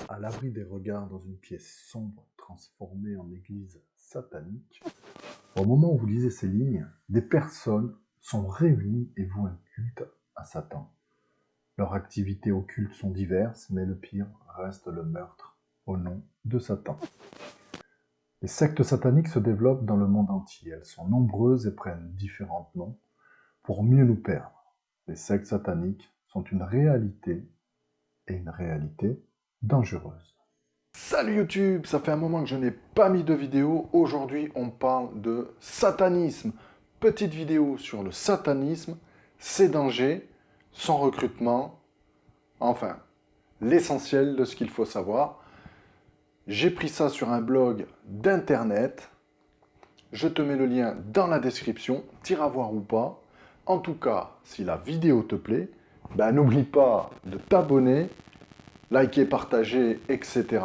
À l'abri des regards dans une pièce sombre transformée en église satanique, au moment où vous lisez ces lignes, des personnes sont réunies et vouent un culte à Satan. Leurs activités occultes sont diverses, mais le pire reste le meurtre au nom de Satan. Les sectes sataniques se développent dans le monde entier. Elles sont nombreuses et prennent différents noms pour mieux nous perdre. Les sectes sataniques sont une réalité et une réalité dangereuse. Salut YouTube, ça fait un moment que je n'ai pas mis de vidéo. Aujourd'hui, on parle de satanisme. Petite vidéo sur le satanisme, ses dangers, son recrutement, enfin, l'essentiel de ce qu'il faut savoir. J'ai pris ça sur un blog d'internet. Je te mets le lien dans la description, t'iras voir ou pas. En tout cas, si la vidéo te plaît, n'oublie pas de t'abonner, liker, partager, etc.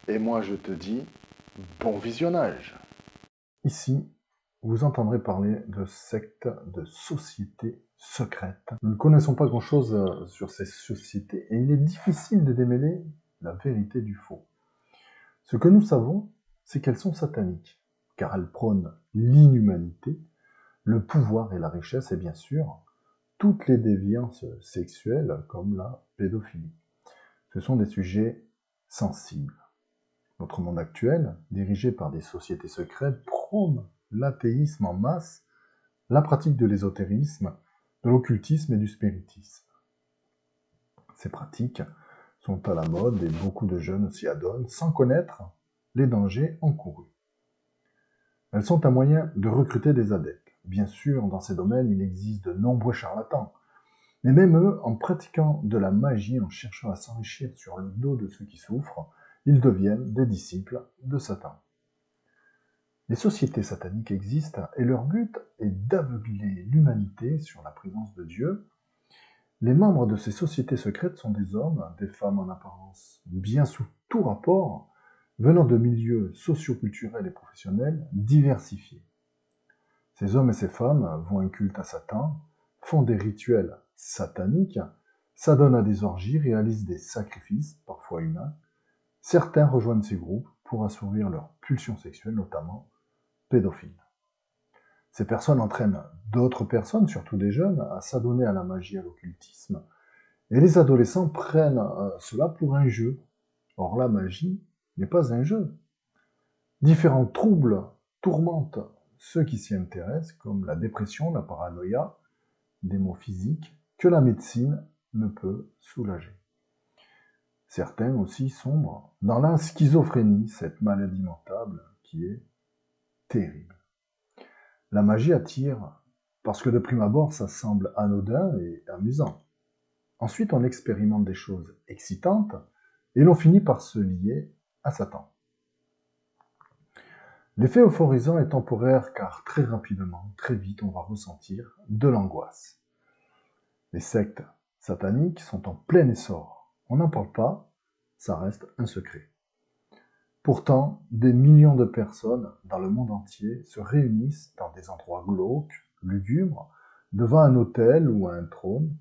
Et moi, je te dis, bon visionnage. Ici, vous entendrez parler de sectes, de sociétés secrètes. Nous ne connaissons pas grand-chose sur ces sociétés et il est difficile de démêler la vérité du faux. Ce que nous savons, c'est qu'elles sont sataniques, car elles prônent l'inhumanité, le pouvoir et la richesse et bien sûr, toutes les déviances sexuelles comme la pédophilie. Ce sont des sujets sensibles. Notre monde actuel, dirigé par des sociétés secrètes, prône l'athéisme en masse, la pratique de l'ésotérisme, de l'occultisme et du spiritisme. Ces pratiques sont à la mode et beaucoup de jeunes s'y adonnent sans connaître les dangers encourus. Elles sont un moyen de recruter des adeptes. Bien sûr, dans ces domaines, il existe de nombreux charlatans, mais même eux, en pratiquant de la magie, en cherchant à s'enrichir sur le dos de ceux qui souffrent, ils deviennent des disciples de Satan. Les sociétés sataniques existent et leur but est d'aveugler l'humanité sur la présence de Dieu. Les membres de ces sociétés secrètes sont des hommes, des femmes en apparence, bien sous tout rapport, venant de milieux socioculturels et professionnels diversifiés. Ces hommes et ces femmes vont un culte à Satan, font des rituels sataniques, s'adonnent à des orgies, réalisent des sacrifices, parfois humains. Certains rejoignent ces groupes pour assouvir leurs pulsions sexuelles, notamment pédophiles. Ces personnes entraînent d'autres personnes, surtout des jeunes, à s'adonner à la magie et à l'occultisme. Et les adolescents prennent cela pour un jeu. Or, la magie n'est pas un jeu. Différents troubles tourmentent ceux qui s'y intéressent, comme la dépression, la paranoïa, des maux physiques que la médecine ne peut soulager. Certains aussi sombrent dans la schizophrénie, cette maladie mentale qui est terrible. La magie attire parce que de prime abord, ça semble anodin et amusant. Ensuite, on expérimente des choses excitantes et l'on finit par se lier à Satan. L'effet euphorisant est temporaire car très rapidement, très vite, on va ressentir de l'angoisse. Les sectes sataniques sont en plein essor. On n'en parle pas, ça reste un secret. Pourtant, des millions de personnes dans le monde entier se réunissent dans des endroits glauques, lugubres, devant un autel ou un trône,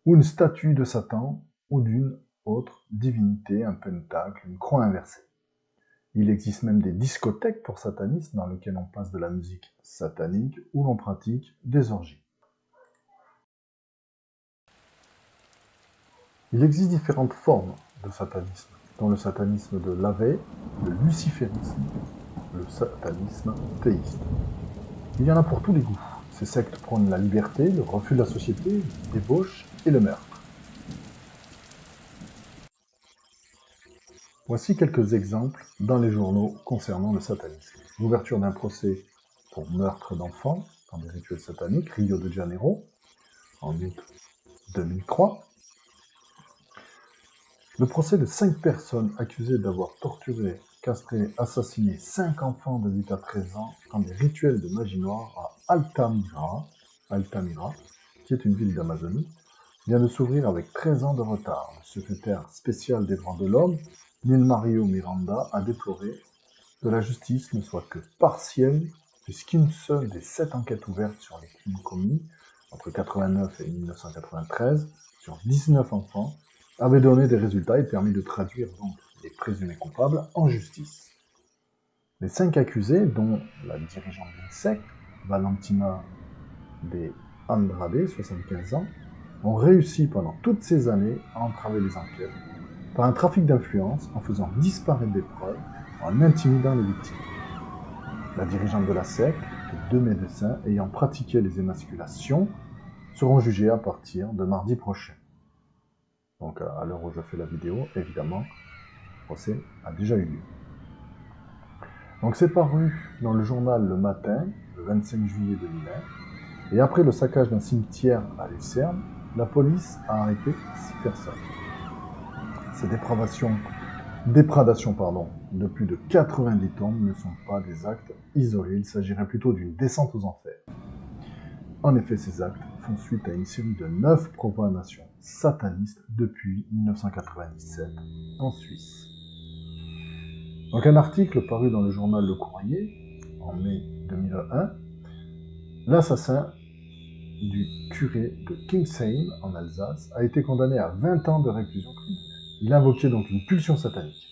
ou une statue de Satan ou d'une autre divinité, un pentacle, une croix inversée. Il existe même des discothèques pour satanistes dans lesquelles on passe de la musique satanique où l'on pratique des orgies. Il existe différentes formes de satanisme, dont le satanisme de Lavey, le luciférisme, le satanisme théiste. Il y en a pour tous les goûts. Ces sectes prônent la liberté, le refus de la société, la débauche et le meurtre. Voici quelques exemples dans les journaux concernant le satanisme. L'ouverture d'un procès pour meurtre d'enfants dans des rituels sataniques, Rio de Janeiro, en août 2003. Le procès de 5 personnes accusées d'avoir torturé, castré, assassiné 5 enfants de 8 à 13 ans dans des rituels de magie noire à Altamira, qui est une ville d'Amazonie, vient de s'ouvrir avec 13 ans de retard. Le secrétaire spécial des droits de l'homme, Nilmario Miranda, a déploré que la justice ne soit que partielle, puisqu'une seule des 7 enquêtes ouvertes sur les crimes commis entre 1989 et 1993 sur 19 enfants avait donné des résultats et permis de traduire donc les présumés coupables en justice. Les 5 accusés, dont la dirigeante d'une secte, Valentina de Andrade, 75 ans, ont réussi pendant toutes ces années à entraver les enquêtes par un trafic d'influence en faisant disparaître des preuves, en intimidant les victimes. La dirigeante de la secte et 2 médecins ayant pratiqué les émasculations seront jugés à partir de mardi prochain. Donc à l'heure où je fais la vidéo, évidemment, le procès a déjà eu lieu. Donc c'est paru dans le journal Le Matin, le 25 juillet 2001, et après le saccage d'un cimetière à Lucerne, la police a arrêté 6 personnes. Ces dépradations de plus de 90 tombes ne sont pas des actes isolés, il s'agirait plutôt d'une descente aux enfers. En effet, ces actes font suite à une série de 9 profanations satanistes depuis 1997 en Suisse. Donc un article paru dans le journal Le Courrier en mai 2001, l'assassin du curé de Kingsheim en Alsace a été condamné à 20 ans de réclusion criminelle. Il invoquait donc une pulsion satanique.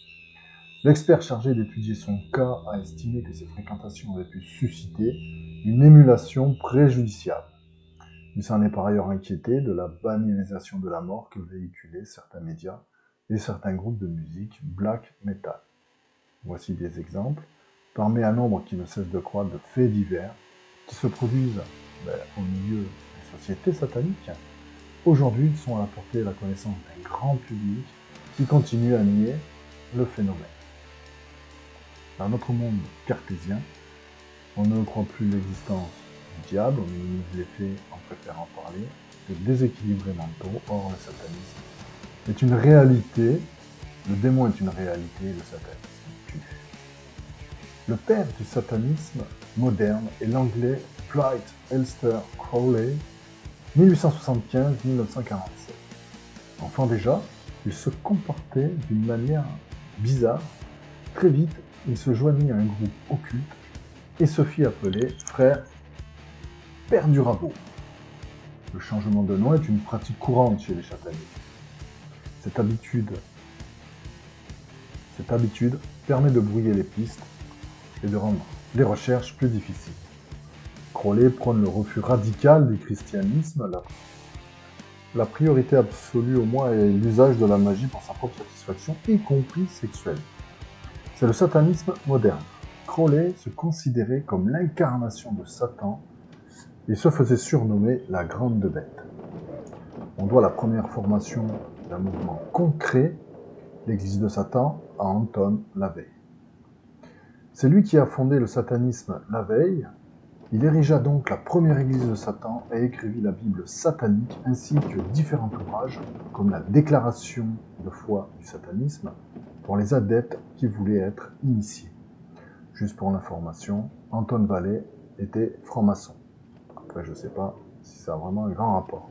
L'expert chargé d'étudier son cas a estimé que ces fréquentations avaient pu susciter une émulation préjudiciable. Il s'en est par ailleurs inquiété de la banalisation de la mort que véhiculaient certains médias et certains groupes de musique black metal. Voici des exemples, parmi un nombre qui ne cesse de croître de faits divers qui se produisent au milieu des sociétés sataniques. Aujourd'hui, ils sont à la portée de la connaissance d'un grand public qui continue à nier le phénomène. Dans notre monde cartésien, on ne croit plus l'existence du diable, on minimise les faits en préférant parler de déséquilibrés mentaux. Or, le satanisme est une réalité, le démon est une réalité, le satanisme tue. Le père du satanisme moderne est l'anglais Dwight Aleister Crowley, 1875-1947. Enfant déjà, il se comportait d'une manière bizarre. Très vite, il se joignit à un groupe occulte et se fit appeler frère Père du Rabot. Le changement de nom est une pratique courante chez les satanistes. Cette habitude permet de brouiller les pistes et de rendre les recherches plus difficiles. Crowley prône le refus radical du christianisme. La priorité absolue au moins est l'usage de la magie pour sa propre satisfaction, y compris sexuelle. C'est le satanisme moderne. Crowley se considérait comme l'incarnation de Satan et se faisait surnommer la Grande Bête. On doit la première formation d'un mouvement concret, l'Église de Satan, à Anton LaVey. C'est lui qui a fondé le satanisme LaVey. Il érigea donc la première église de Satan et écrivit la Bible satanique ainsi que différents ouvrages comme la déclaration de foi du satanisme pour les adeptes qui voulaient être initiés. Juste pour l'information, Anton LaVey était franc-maçon. Après, je ne sais pas si ça a vraiment un grand rapport.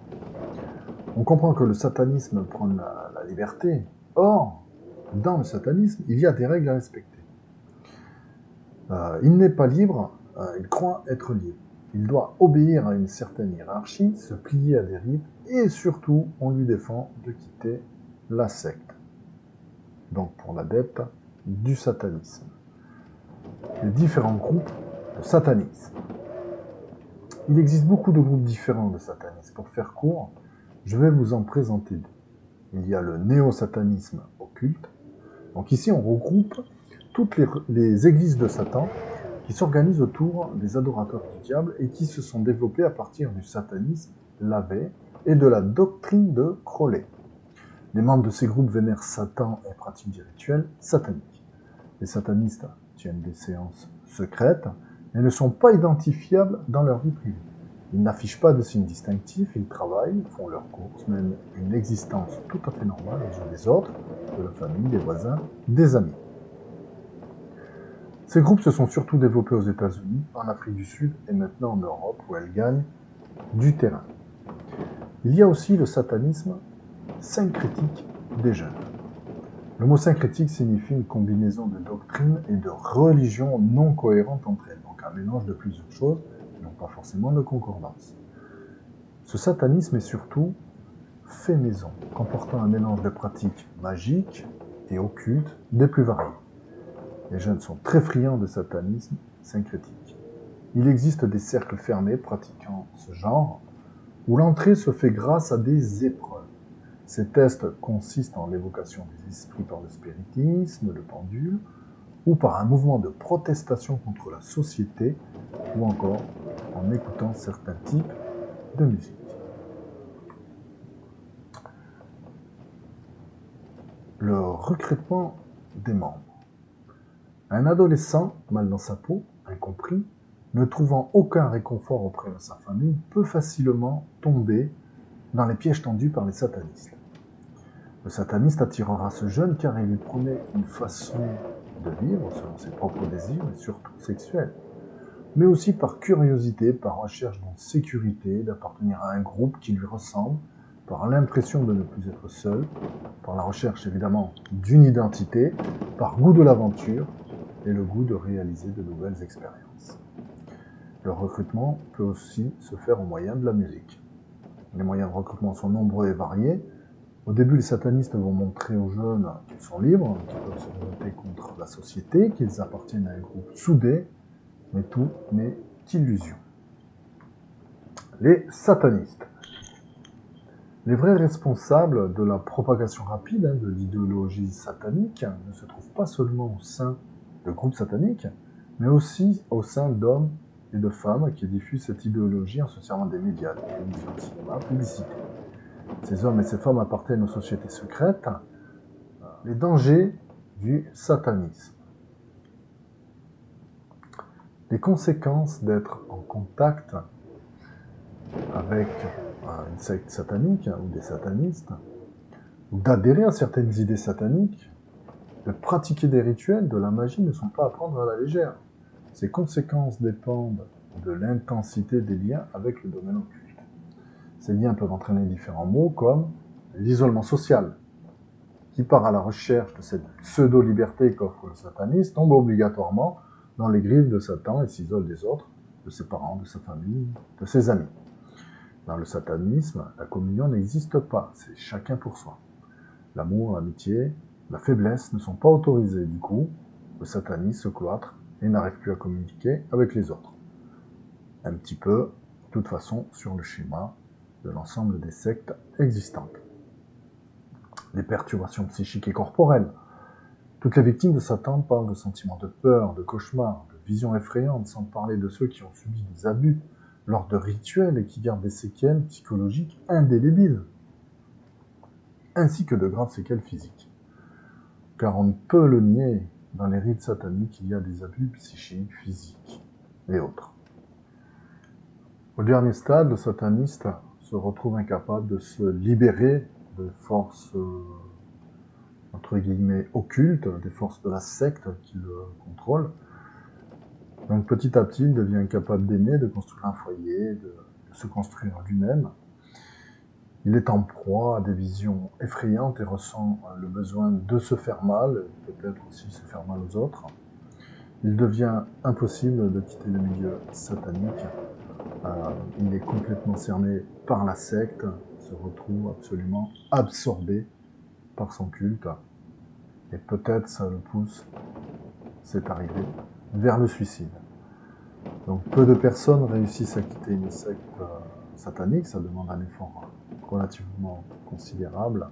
On comprend que le satanisme prône la liberté. Or, dans le satanisme, il y a des règles à respecter. Il n'est pas libre, il croit être libre. Il doit obéir à une certaine hiérarchie, se plier à des rites, et surtout, on lui défend de quitter la secte. Donc pour l'adepte du satanisme. Les différents groupes de satanisme. Il existe beaucoup de groupes différents de satanisme. Pour faire court, je vais vous en présenter deux. Il y a le néo-satanisme occulte. Donc ici, on regroupe toutes les églises de Satan qui s'organisent autour des adorateurs du diable et qui se sont développées à partir du satanisme LaVey et de la doctrine de Crowley. Les membres de ces groupes vénèrent Satan et pratiquent des rituels sataniques. Les satanistes tiennent des séances secrètes et ne sont pas identifiables dans leur vie privée. Ils n'affichent pas de signes distinctifs, ils travaillent, font leurs courses, mènent une existence tout à fait normale aux yeux des autres, de la famille, des voisins, des amis. Ces groupes se sont surtout développés aux États-Unis, en Afrique du Sud et maintenant en Europe où elles gagnent du terrain. Il y a aussi le satanisme syncrétique des jeunes. Le mot syncrétique signifie une combinaison de doctrines et de religions non cohérentes entre elles, donc un mélange de plusieurs choses, non pas forcément de concordance. Ce satanisme est surtout fait maison, comportant un mélange de pratiques magiques et occultes des plus variées. Les jeunes sont très friands de satanisme syncrétique. Il existe des cercles fermés pratiquant ce genre, où l'entrée se fait grâce à des épreuves. Ces tests consistent en l'évocation des esprits par le spiritisme, le pendule, ou par un mouvement de protestation contre la société, ou encore en écoutant certains types de musique. Le recrutement des membres. Un adolescent, mal dans sa peau, incompris, ne trouvant aucun réconfort auprès de sa famille, peut facilement tomber dans les pièges tendus par les satanistes. Le sataniste attirera ce jeune car il lui promet une façon de vivre selon ses propres désirs et surtout sexuels, mais aussi par curiosité, par recherche d'une sécurité, d'appartenir à un groupe qui lui ressemble, par l'impression de ne plus être seul, par la recherche évidemment d'une identité, par goût de l'aventure et le goût de réaliser de nouvelles expériences. Le recrutement peut aussi se faire au moyen de la musique. Les moyens de recrutement sont nombreux et variés. Au début, les satanistes vont montrer aux jeunes qu'ils sont libres, qu'ils peuvent se révolter contre la société, qu'ils appartiennent à un groupe soudé, mais tout n'est qu'illusion. Les satanistes. Les vrais responsables de la propagation rapide de l'idéologie satanique ne se trouvent pas seulement au sein de groupes sataniques, mais aussi au sein d'hommes et de femmes qui diffusent cette idéologie en se servant des médias, télévision, cinéma, publicité. Ces hommes et ces femmes appartiennent aux sociétés secrètes. Les dangers du satanisme. Les conséquences d'être en contact avec une secte satanique ou des satanistes, ou d'adhérer à certaines idées sataniques, de pratiquer des rituels, de la magie, ne sont pas à prendre à la légère. Ces conséquences dépendent de l'intensité des liens avec le domaine occulte. Ces liens peuvent entraîner différents maux comme l'isolement social, qui part à la recherche de cette pseudo-liberté qu'offre le satanisme, tombe obligatoirement dans les griffes de Satan et s'isole des autres, de ses parents, de sa famille, de ses amis. Dans le satanisme, la communion n'existe pas, c'est chacun pour soi. L'amour, l'amitié, la faiblesse ne sont pas autorisés. Du coup, le sataniste se cloître et n'arrive plus à communiquer avec les autres. Un petit peu, de toute façon, sur le schéma de l'ensemble des sectes existantes. Les perturbations psychiques et corporelles. Toutes les victimes de Satan parlent de sentiments de peur, de cauchemars, de visions effrayantes, sans parler de ceux qui ont subi des abus lors de rituels et qui gardent des séquelles psychologiques indélébiles, ainsi que de graves séquelles physiques. Car on ne peut le nier, dans les rites sataniques, il y a des abus psychiques, physiques et autres. Au dernier stade, le sataniste se retrouve incapable de se libérer de forces, entre guillemets, occultes, des forces de la secte qui le contrôlent. Donc petit à petit, il devient incapable d'aimer, de construire un foyer, de se construire lui-même. Il est en proie à des visions effrayantes et ressent le besoin de se faire mal, peut-être aussi se faire mal aux autres. Il devient impossible de quitter le milieu satanique. Il est complètement cerné par la secte, se retrouve absolument absorbé par son culte. Et peut-être ça le pousse, c'est arrivé, vers le suicide. Donc peu de personnes réussissent à quitter une secte satanique, ça demande un effort relativement considérable.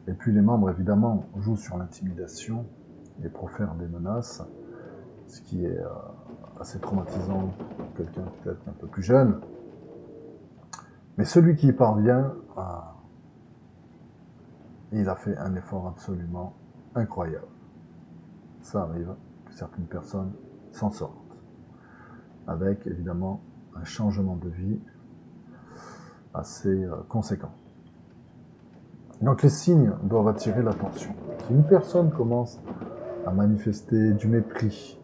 Et puis les membres, évidemment, jouent sur l'intimidation et profèrent des menaces, ce qui est assez traumatisant pour quelqu'un peut-être un peu plus jeune. Mais celui qui y parvient, il a fait un effort absolument incroyable. Ça arrive que certaines personnes s'en sortent, avec évidemment un changement de vie assez conséquent. Donc les signes doivent attirer l'attention. Si une personne commence à manifester du mépris,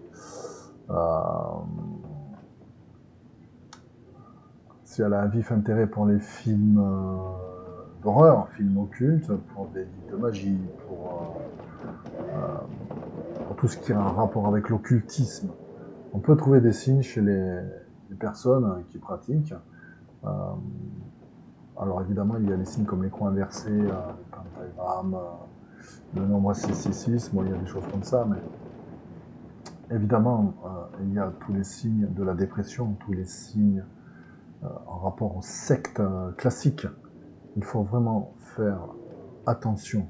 si elle a un vif intérêt pour les films d'horreur, films occultes, pour des livres de magie, pour tout ce qui a un rapport avec l'occultisme, on peut trouver des signes chez les personnes qui pratiquent. Alors évidemment, il y a les signes comme les croix inversées, le pentagramme, le nombre 666, bon, il y a des choses comme ça, mais évidemment, il y a tous les signes de la dépression, tous les signes en rapport aux sectes classiques. Il faut vraiment faire attention.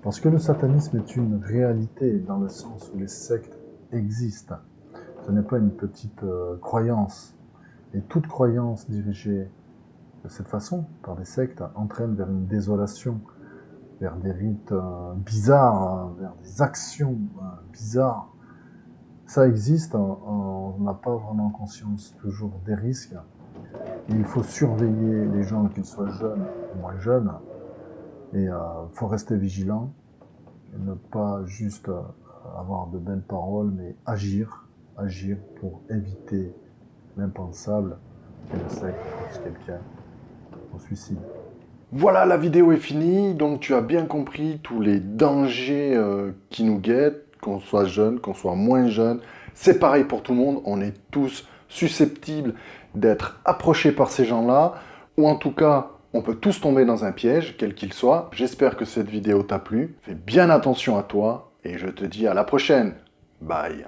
Parce que le satanisme est une réalité dans le sens où les sectes existent. Ce n'est pas une petite croyance. Et toute croyance dirigée de cette façon, par des sectes, entraîne vers une désolation, vers des rites bizarres, vers des actions bizarres. Ça existe, on n'a pas vraiment conscience toujours des risques. Et il faut surveiller les gens, qu'ils soient jeunes ou moins jeunes. Et il faut rester vigilant, et ne pas juste avoir de belles paroles, mais agir pour éviter l'impensable, et le secte pousse quelqu'un au suicide. Voilà, la vidéo est finie, donc tu as bien compris tous les dangers qui nous guettent, qu'on soit jeune, qu'on soit moins jeune. C'est pareil pour tout le monde, on est tous susceptibles d'être approchés par ces gens-là, ou en tout cas, on peut tous tomber dans un piège, quel qu'il soit. J'espère que cette vidéo t'a plu. Fais bien attention à toi, et je te dis à la prochaine. Bye.